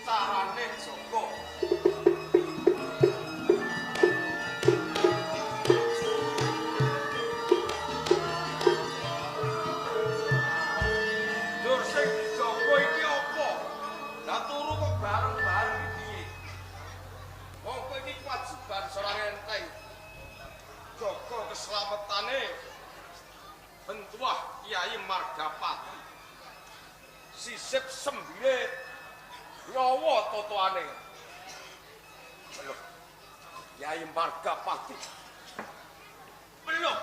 carane Joko. Dur sing Joko iki apa? Lah turu kok bareng-bareng iki piye? Wong kowe iki kewajiban seorang enteng. Joko keselamatane Bentuah Kiai Margapati. Sisip sembile nyawa totoane. Belum. Kiai Margapati. Belum.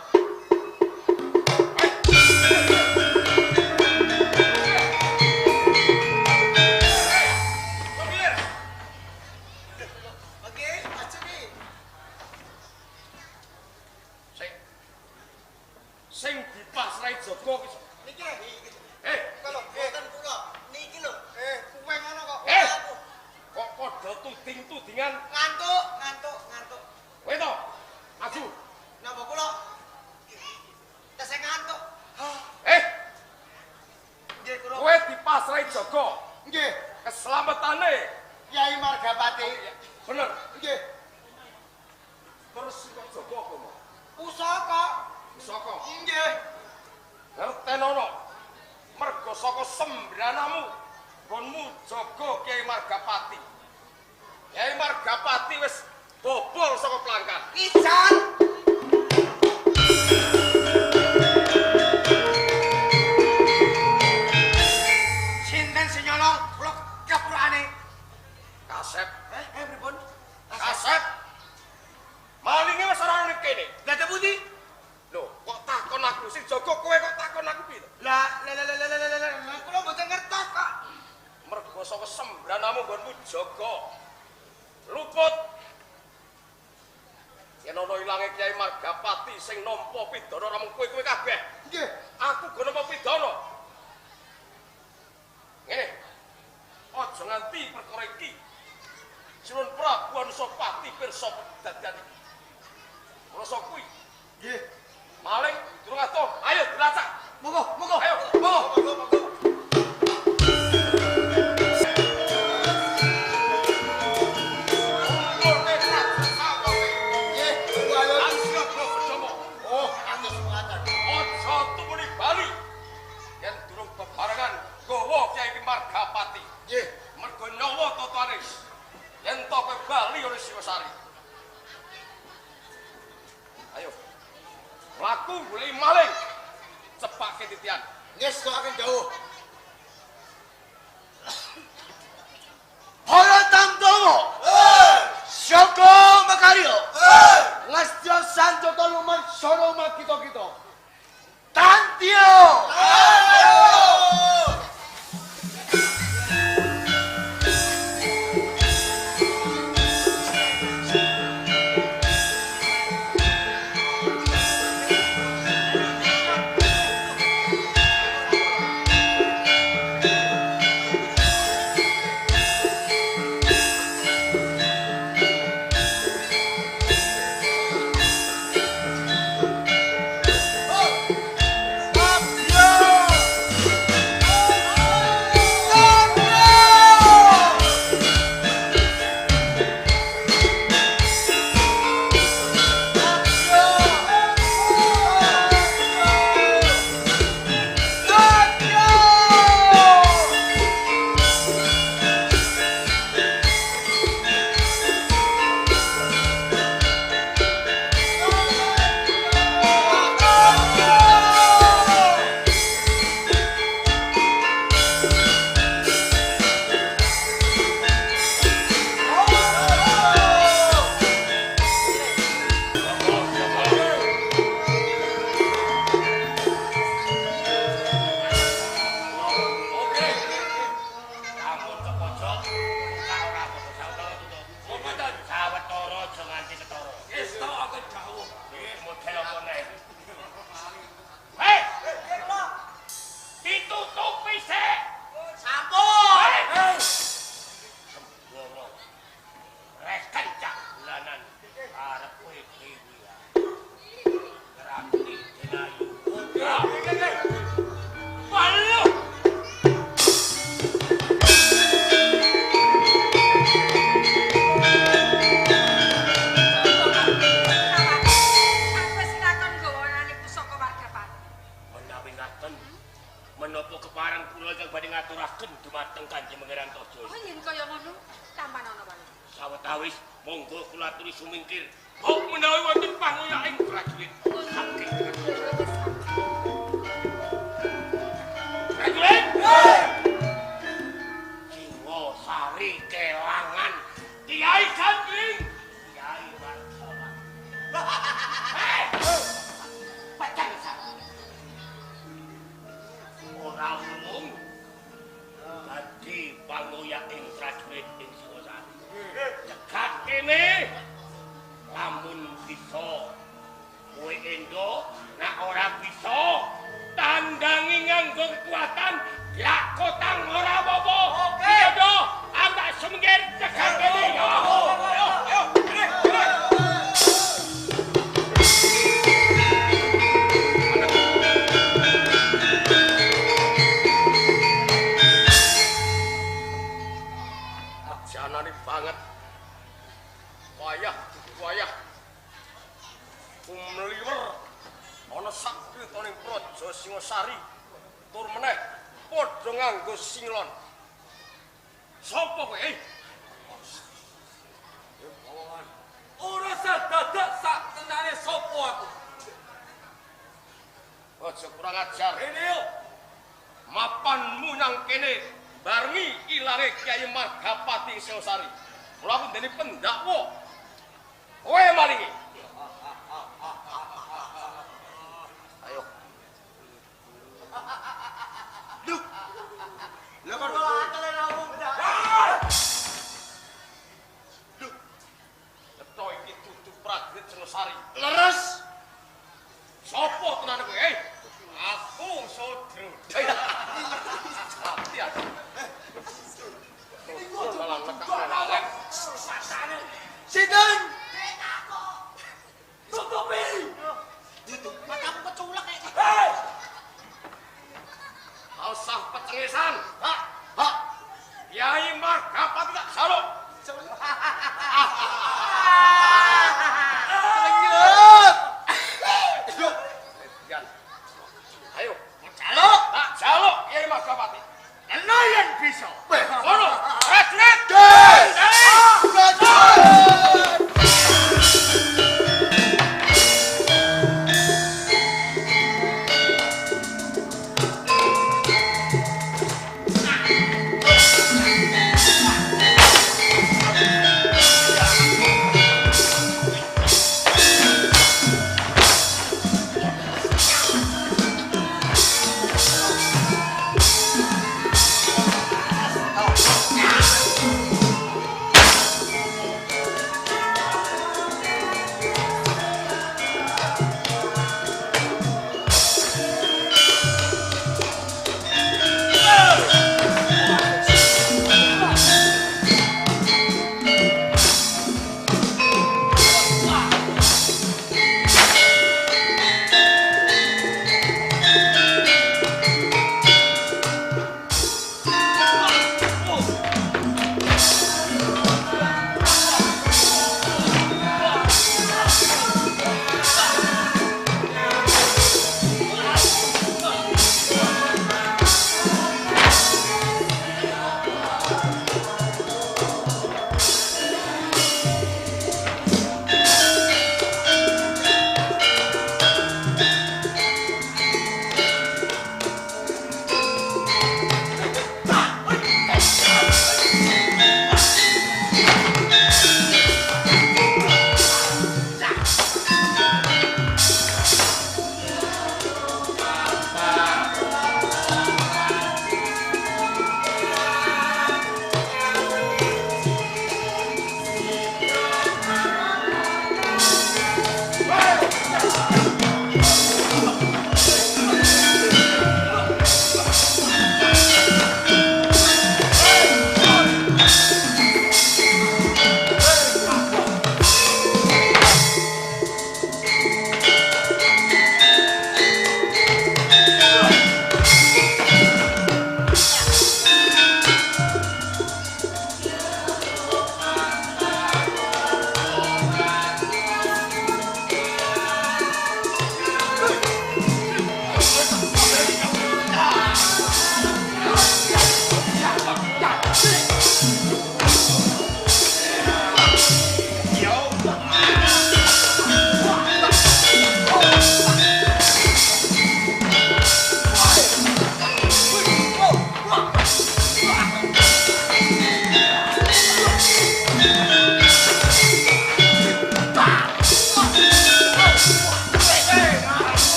Sing dipasrahi Joko ki niki kalau boten kula niki lho kuwe ngono kok kok padha tuding-tudingan ngantuk kowe to maju napa kula tesih ngantuk nggih kula kowe dipasrahi Joko nggih keselamatane Kyai Margapati bener nggih terus kok Joko apa mau pusaka nggih ngertenono mergo saka sembranamu nggonmu jaga Kyai Margapati. Kyai Margapati wis bobol saka pelanggan. Ijan. Sinten sing nyolong kula keprane? Kasep. Pripun? Kasep. Malinge wis ora ning kene. Lah pundi? Loh, kok takon aku sing jaga kowe kok takon aku piye to? Lah kula mboten ngertos kok. Mergo saka sembranamu nggonmu jaga. Luput. Yen ana ilange Kyai Margapati sing nampa pidana ora mung kowe kabeh. Nggih, aku go nampa pidana. Ngene. Aja nganti perkara iki. Sunan Prabu Anusapati pirsa dadian iki. Rasa kuwi. Nggih. Maling durung atuh. Ayo dilacak. Monggo. Ayo, monggo. Margapati. Nggih, mergo nyawa totoane. Yen to kowe bali oleh Singosari. Ayo. Mlaku golek maling. Cepake titian. Wis kok akan jauh. Ora tamtomo. Syoko Makario. Lastio Santo Toluman Soroma kita. Tantio. Santosa. Oh yen kaya ngono, tampan ana wae. Sawetawis monggo kula aturi sumingkir. Kok menawi wonten panguyaking prajurit. Saking. Prajurit! Singosari kelangan Kiai Gandring. Kiai Warsawa. Pacang sana. Ora umum. Dadi panguyaking prajurit ing Singosari. Cegat kene. Lamun bisa kowe endo, nek ora bisa tandangi nganggo kekuatan lak kotang ora apa-apa. Oke. Yo, angkat semengir cegat kene yo. Ayo. Janane banget. Wayah. Kumliwer ana sakritaning praja Singosari. Tur meneh padha nganggo singlon. Sopo kowe? Ora sadadak sak tenane sapa aku. Aja kurang ajar. Rene yo. Mapanmu nang kene barengi ilange Kyai Margapati Singosari. Mula aku dene pendakwa. Kowe malingi. Ayo. Duh. Lah kok kalian aku bedak. Duh. Keto iki dudu prajurit Singosari. Leres. Sopo tenan kowe? Aku Sodro. Hati-hati. Malah nekak. Sinten? Tutupi. Duduk matamu keculek Hei! Usah pecengisan. Hak.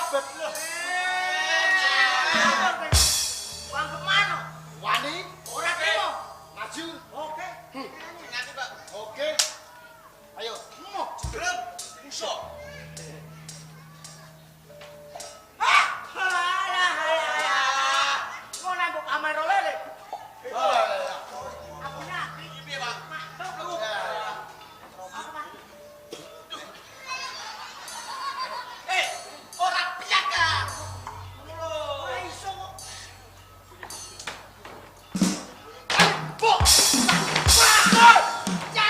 abet lho. Bang kemana? Wani, Ora timo. maju. Oke. Nanti, Pak. Oke. Ayo. Mau jegrem. Musuh. Mau nambah kamera lele. Oh. Aku nyakit. Piye, Pak? Ora piyaga. Ora iso kok. Bu. Ya.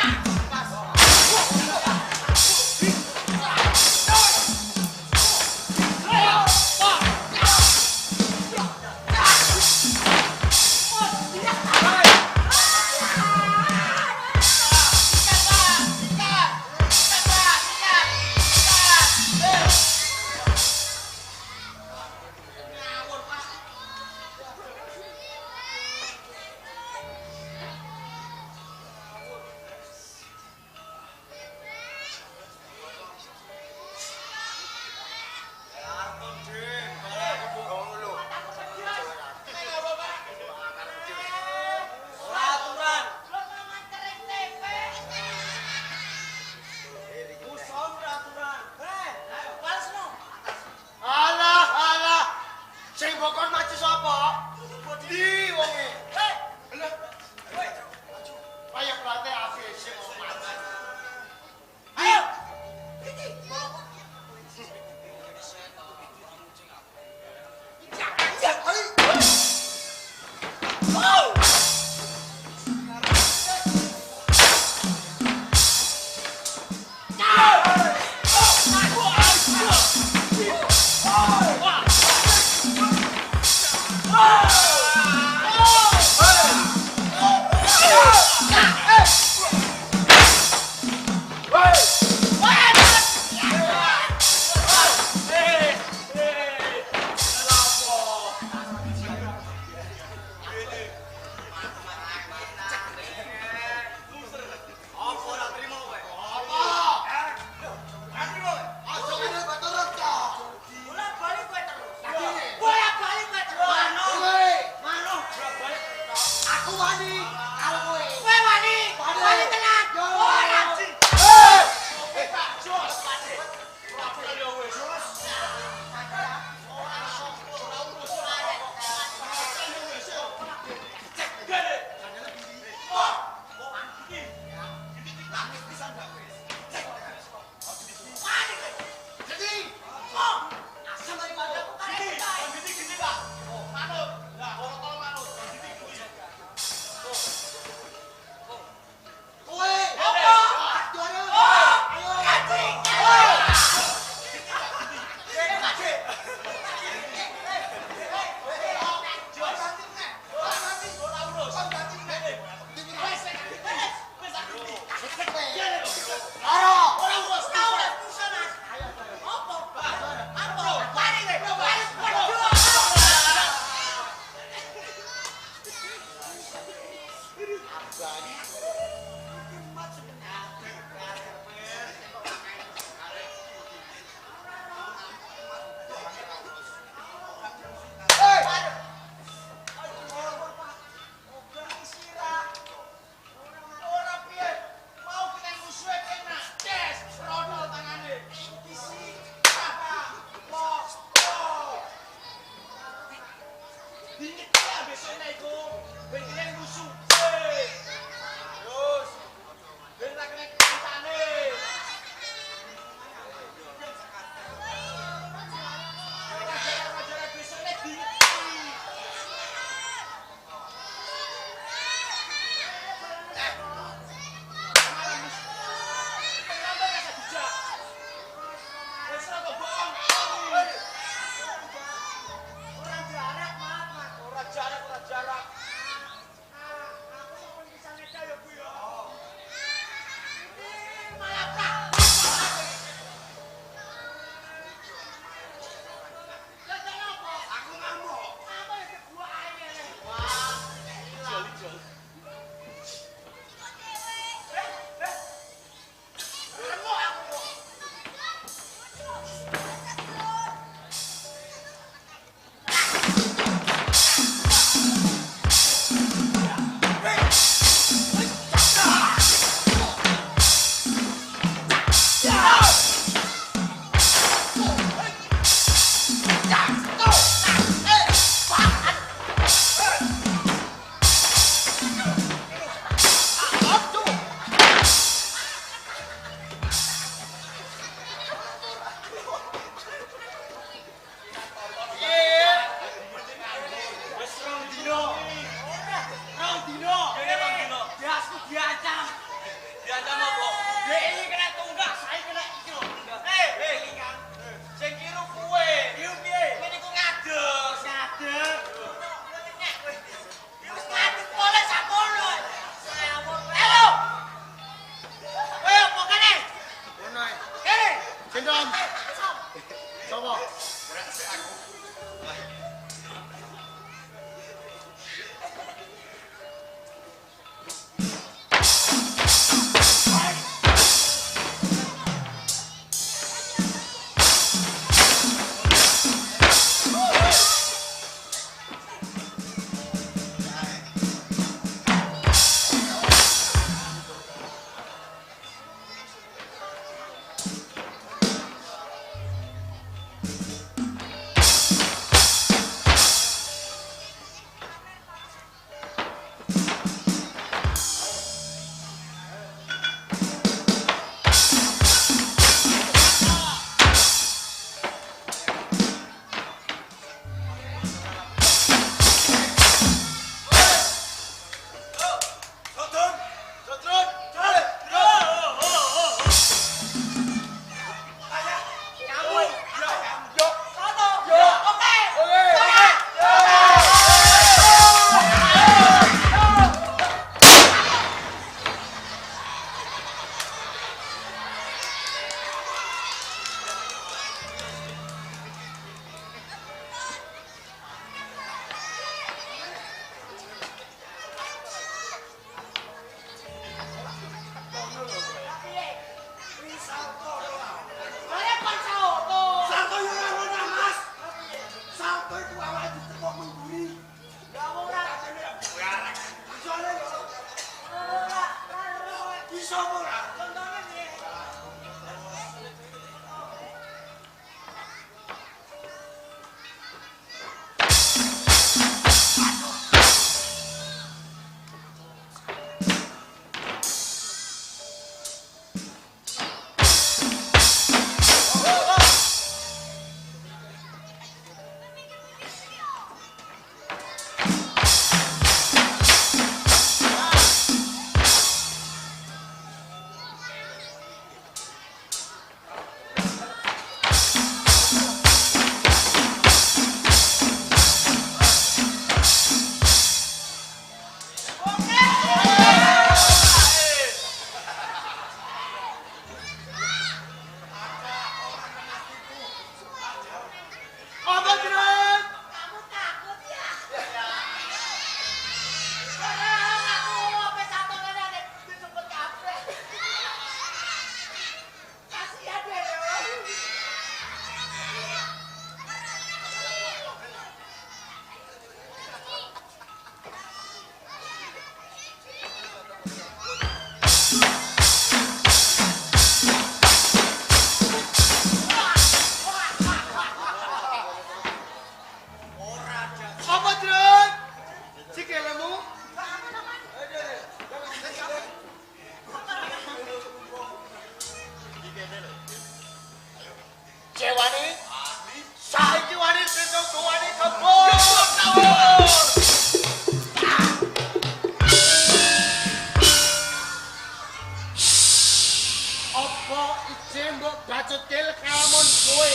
sing mbok bacutke lamun kowe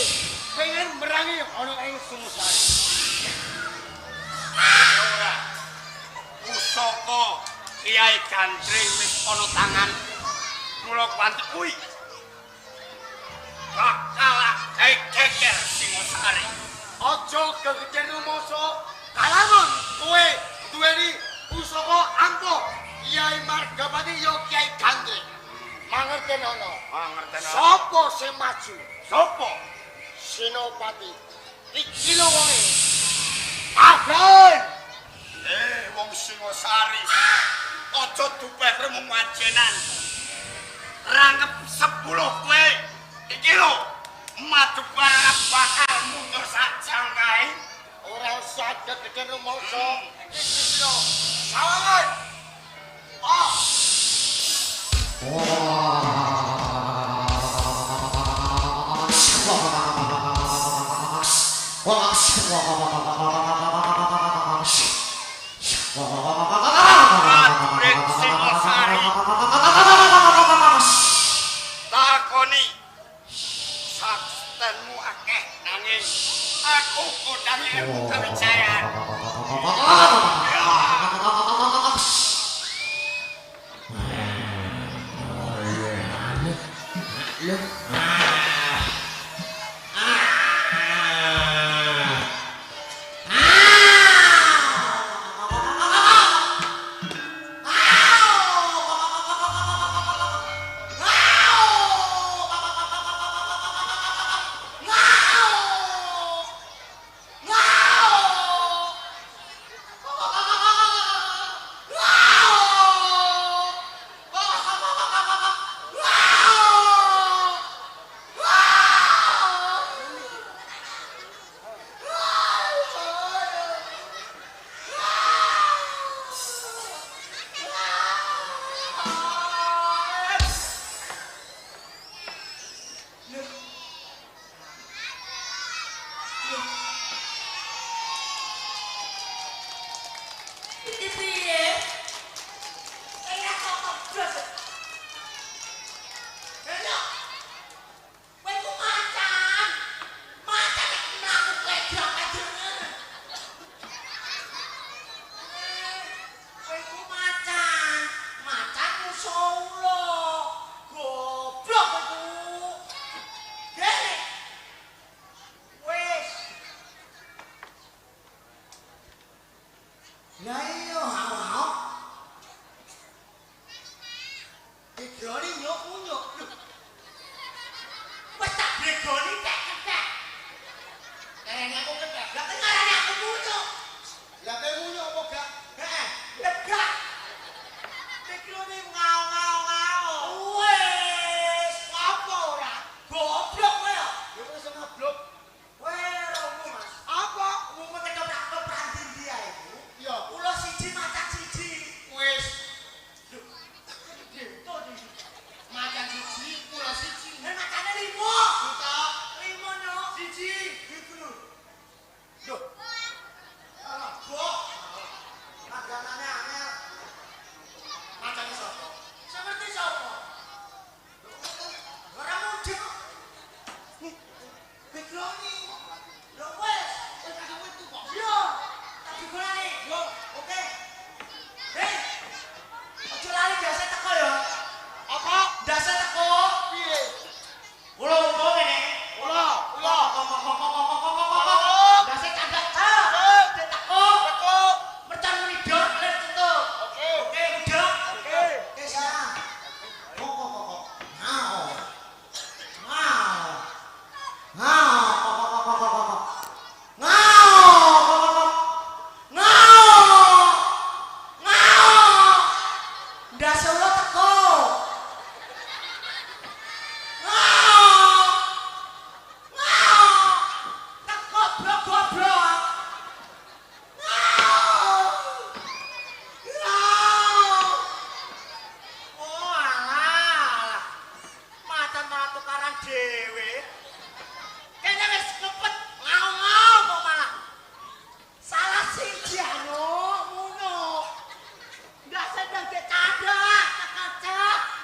pengen merangi ana ing Singosari. Ora. Pusaka Kiai Gandring wis ana tangan. Mula kuwi kuwi. Bakal geger Singosari. Aja gegeden rumangsa kalamun kowe duweni pusaka ampuh Kiai Margapati ya Kiai Gandring. Mangerten ana. Mangerten ana. Sapa sing maju? Sopo? Senopati. Iki lho wonge. Agen. Wong Singosari. Aja dupeh remung wajenan. Rangkep 10 kowe. Iki lho maju barang bakal mundur sajang kae. Ora usah gegeden rumangsa. Iki lho. Sawangan. Ah. Prajurit Singosari. Takoni. Sakstenmu akeh nanging aku kodang ilmu kewijayan.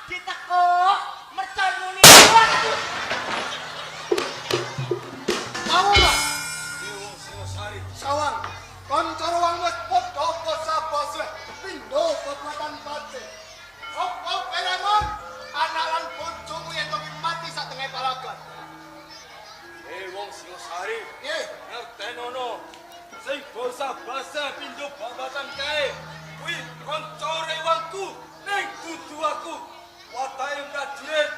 Diteko mercon muni. wong Singosari. Nggih. Ngertenono. Sing basa-basa pindho babatan kae. Kuwi kanca rewanku ning dudu aku. Watahe prajurit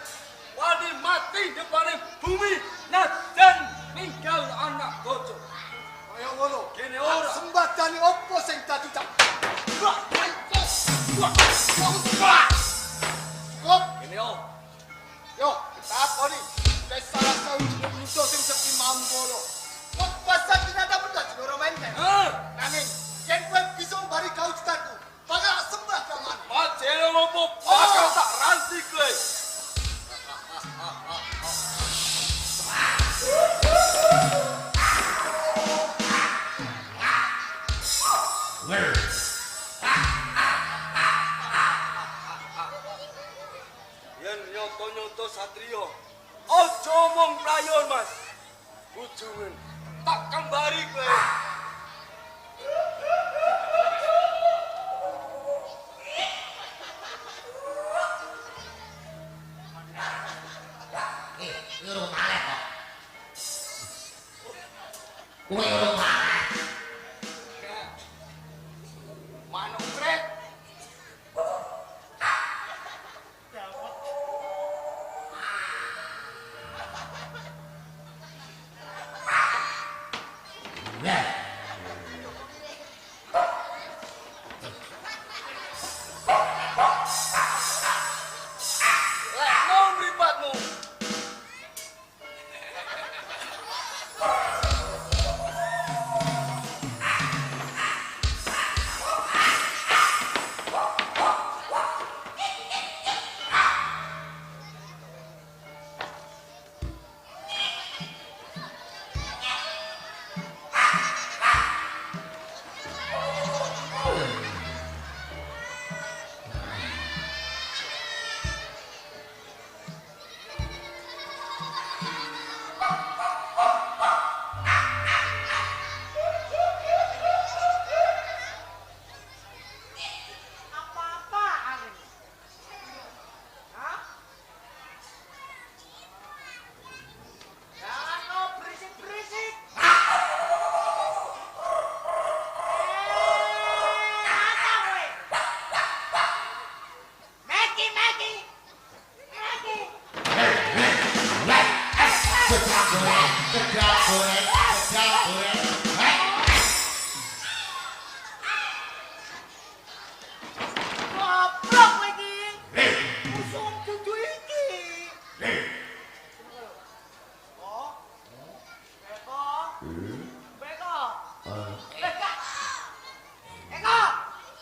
wani mati depane bumi najan ninggal anak bojo. Kaya ngono kene ora. Sembadane opo sing dadi cak? Kop, Kene yo. yo, takoni. Wis salah sawijining musuh sing sepi mambolo. Kok pasat ternyata mudah jero menteng. Nanging yen kowe bisa mbari kawujudanku, bakal sembah kaman. Pacelo ngopo bakal tak ranti kowe. Yen nyoto-nyoto satrio, ojo mung prayon Mas. Ujungen tak kembari kowe. Urung maleh kok. Kowe urung maleh. Manuk krek. Lek mau mripatmu. Apa-apaan ini? Hah? Jangan kau berisik-berisik. Apa kowe? Meki, Meki. Meki. Goblok kowe iki. Musuh dudu iki. Oh. Beko. Beko. Beko. Beko.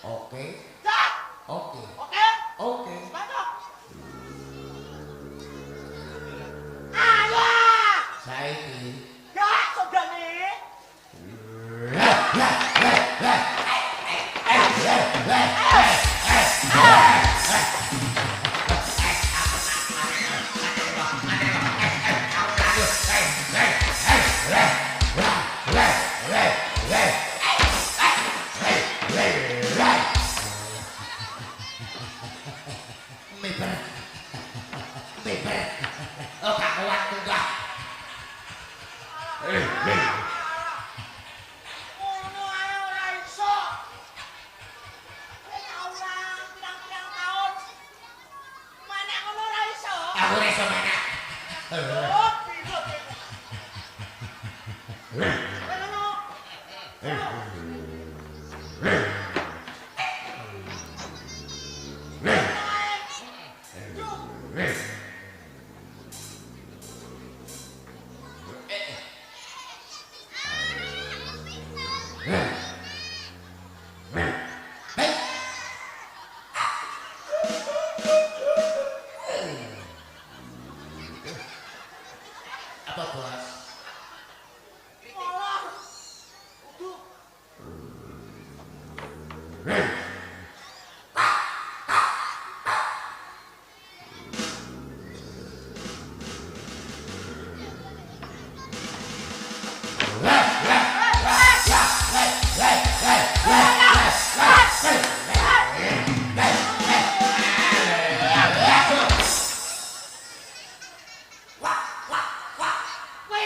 Oke, Dak. oke, Oke? oke. Beko. Ayo. Saiki. Ya, sodane. Miber. Miber. Oh, gak kuat tunggak. Ngono ae ora iso. Wis ora pirang-pirang taun. Mana ngono ora iso. Aku ora iso menak. Oh, piro iki? Ngono. Apa bos? Malah. Uduh. Kowe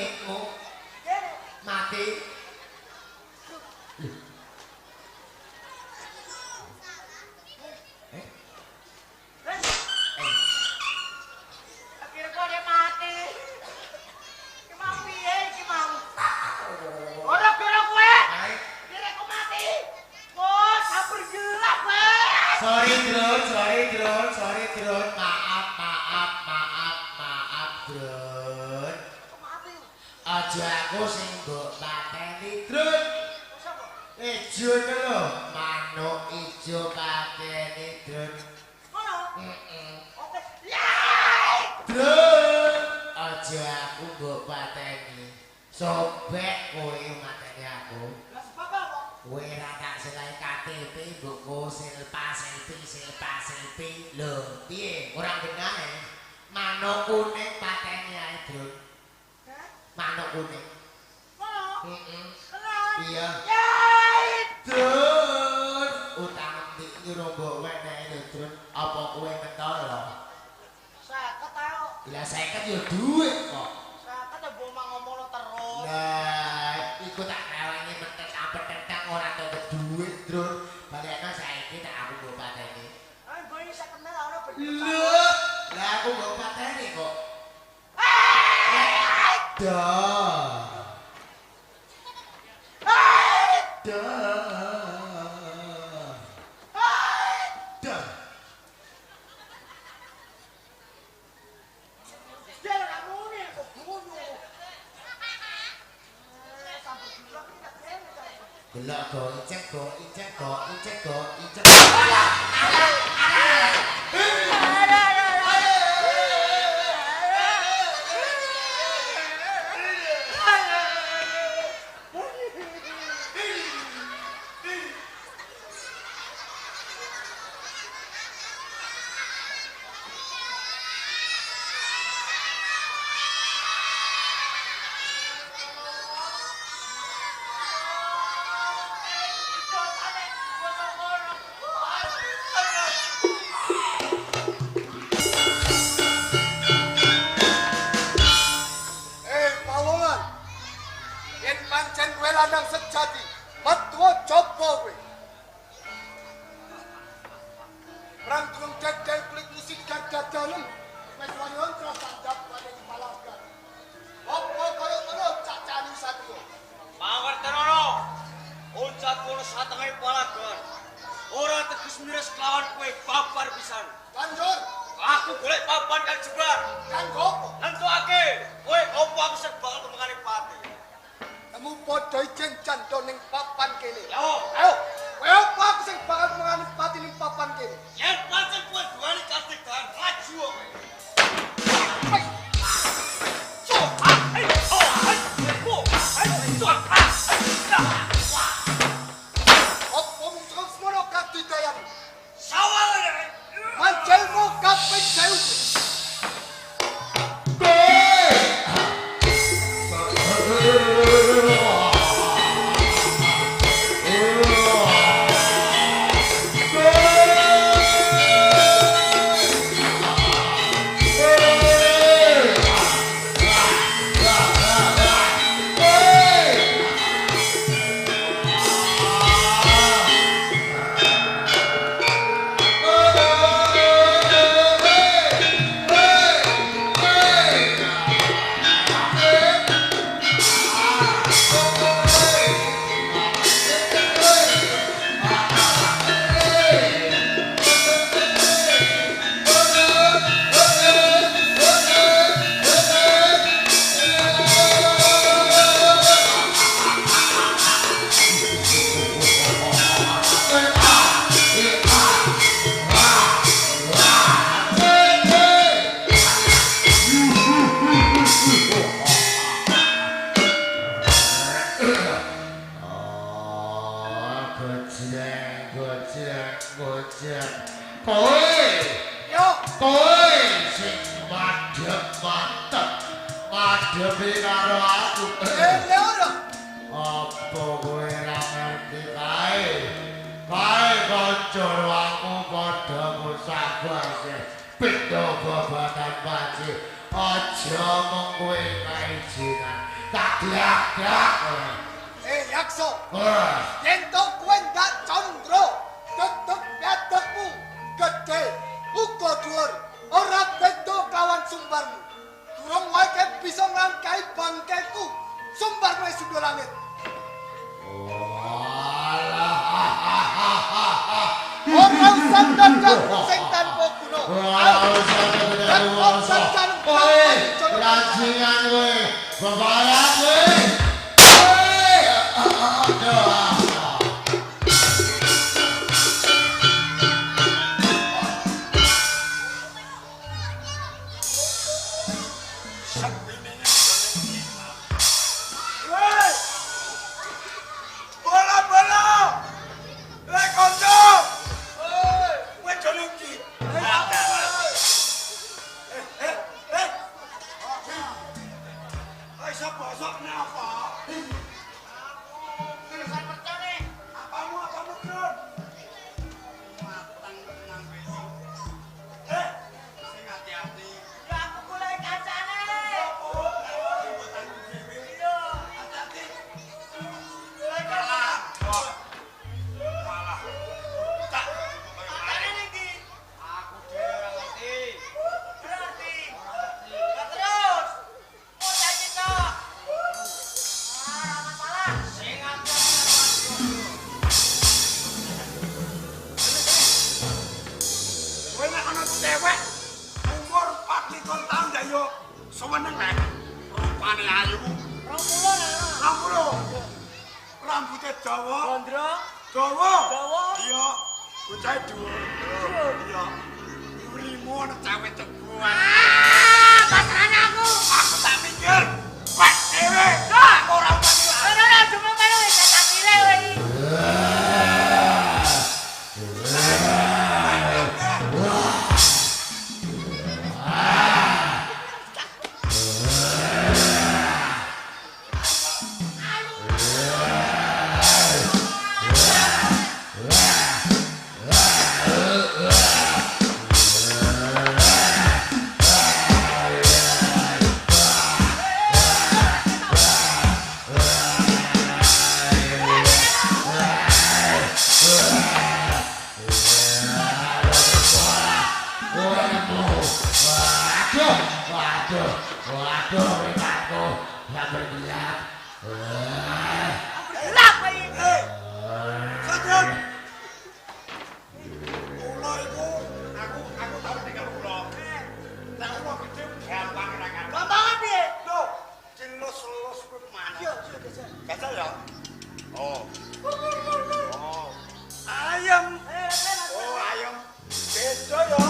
nenekmu Kene. mati. Wes. Akhirnya kok dia mati. Ki mau piye iki mau? Ora kira kowe. Ae. Kira kok mati. Oh, sabar gelap, Wes. Sorry Drun. Maaf, Drun. Kok mati? Aja aku sing mbok pateni, Drun. Sapa? Ijo lho, manuk ijo pateni, Drun. Ngono. Heeh. Oke. Ya. Drun, aja aku mbok pateni. Sobek kowe mateni aku. Lah sebab apa? Kowe ra tak selai KTP mbokku silpa selfie. Lho, piye? Ora genah. Manuk kuning pateni ae, Drun. Hah? Manuk kuning. Ngono. Heeh. Tenan. Iya. Yai. Drun, utang ndik nyuruh mbok wenehi lho, Drun. Apa kowe mentolo? 50 ae kok. Lah 50 yo duit kok. 50 ya mbok mak ngomongno terus. Lah, iku tak rawangi mentek apet-entek ora entuk duit, Drun. Balekno saiki tak aku mbok pateni. Ayo mbok iki sak kenal ora bener. Lho, lah aku mbok pateni kok. Dah. Dah. Dia ora muni kok bunyu. Sampai gelap iki tak kene ta. Gelak go, icek go. Pawongan. Yen pancen kowe lanang sejati, metu coba kowe. Perang tulung dadal kulit musik dadalen. Wis wayon terus tandap pada palagan. Apa kaya ngono cacani satya. Pangertenono. Oncat kono satengah palagan. Ora teges miris kelawan kowe babar pisan. Lanjut, Aku golek papan kang jebar. kanggo apa? Nentuake kowe opo aku sing bakal kemengane pati. Kamu padha ijen canto ning papan kene. Yo, Ayo, kowe apa aku sing bakal mengani pati ning papan kene? yen pancen kowe duweni kastigan maju kowe. Apa mung terus semono kadidayan? Sawale. Manjelmu kaping 1000. Kowe sing madhep madhepi karo aku. Ya ora. Apa kowe ra ngerti kae? Kae kanca aku padha musabase. Pindha babatan panci. Aja mung kowe kae jinan. Dak. Yakso. Yen to kowe ndak condro, tetep gadekmu gede, uga dhuwur. Ora beda kawan sumbarmu. Durung wae ke bisa nglangkai bangkeku. Sumbarmu wis sudo langit. Ora usah dadak sing tanpa guna. Ora usah dadak. Rajingan kowe. Bebayan kowe. Cewek umur 40 tahun dah yo seweneng nek rupane ayu 20 rambutnya dawa gondrong dawa iya bocah dhuwur iya urimu ana cewek cebuan pasrane aku tak mikir wek dhewe aku ora wani ora cuma karo tak kire kowe iki Waduh, meripatku yang bergelap. Gelap iki. Sajen. Kula iku aku tau tinggal kula. Nek kula gede gampang ra kan. Gampang piye? Lho, dilus-lus kuwi mana? Yo, gajah ya. Oh. Ayam. Oh, ayam. Beda ya.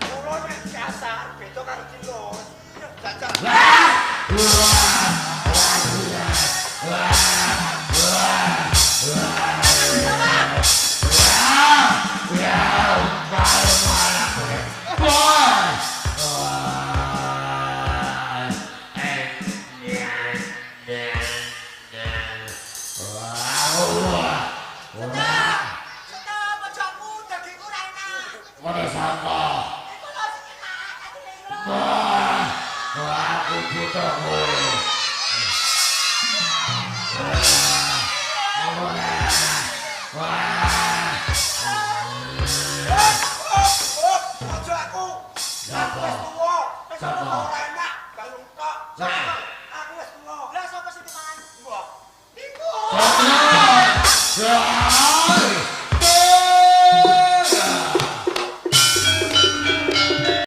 Kula nek kasar, beda karo dilus. Aku butuh kowe. Aja aku. Aku wis tuwa. Sapa? Ora enak, balung tok. Aku wis tuwa. Lah sapa sing dimangan? Mbah. Iku.